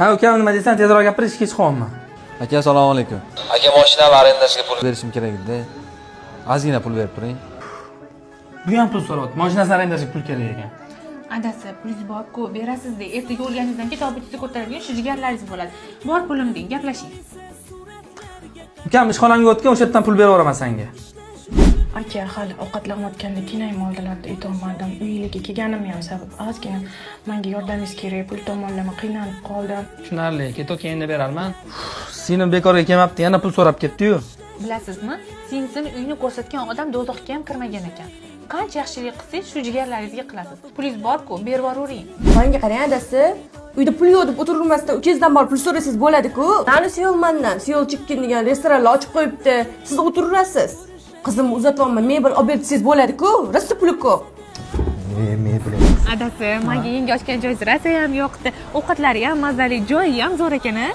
Ha, ukam nima deysan? Tezroq gapirish kech qolma. Aka, assalomu alaykum. Aka, mashinani arendasiga pul berishim kerak edi. Ozgina pul berib turing. Bu ham pul so'rayapti. Mashinasini arendasiga pul kerak ekan. Adasi, pulingiz bor-ku, berasiz-da. Ertaga o'lganingizdan keyin tobutda ko'taradigan shu jigarlaringiz bo'ladi. Bor pulim deng, gaplashing. Ukam ishxonamga o'tgan, o'sha yerdan pul berib yuboraman senga. Aka, hali ovqatlanayotganda kinayim oldilarda uytolmadim. Uyliga kelganim ham sabab. Ozgina menga yordamingiz kerak. Pul tomonlama qiynalib qoldim. Tushunarli, ketok endi berarman. Singlim bekorga kelmabdi, yana pul so'rab ketdi-yu. Bilasizmi? Singlisini uyini ko'rsatgan odam do'zaxga ham kirmagan ekan. Qancha yaxshilik qilsangiz, shu jigarlaringizga qilasiz. Pulingiz bor-ku, berib yuboring. Menga qarang adasi. Uyda pul yo'q deb o'tirmasdan ukangizdan borib pul so'rasangiz bo'ladi-ku. Qani Seulmandan, Seul Chicken degan restoranlar ochib qo'yibdi. Siz o'tirasiz. Qizimni uzatyapman, mebel olib bersangiz bo'ladi-ku. Rosa puli ko'p. Mebel. Adasi, menga yangi ochgan joy rosa ham yoqdi. Ovqatlari ham mazali, joyi ham zo'r ekan-a?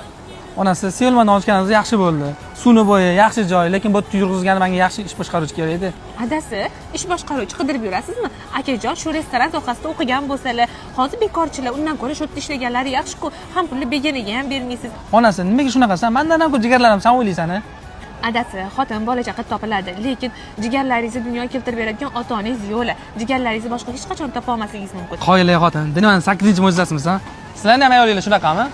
Onasi Seulmandan ochganingiz yaxshi bo'ldi. Suvni bo'yi yaxshi joy, lekin bu yurg'izgani menga yaxshi ish boshqaruvchi kerak edi. Adasi, ish boshqaruvchi qidirib yurasizmi? Akajon shu restoran sohasida o'qigan bo'lsalar, hozir bekorchilar, undan ko'ra shu yerda ishlaganlari yaxshi-ku. Ham pulni begonaga ham bermaysiz. Onasi, nimaga shunaqasan? Mendan ham ko'p jigarlarim san o'ylaysan-a? Adasi, xotin bola chaqa topiladi, lekin jigarlaringizni dunyoga keltirib beradigan ota-onangiz yo'q. Jigarlaringizni boshqa hech qachon topa olmasligingiz mumkin. Qoyilay xotin, dunyoning 8-mo'jizasimisan? Sizlarning ham ayolingiz shunaqami?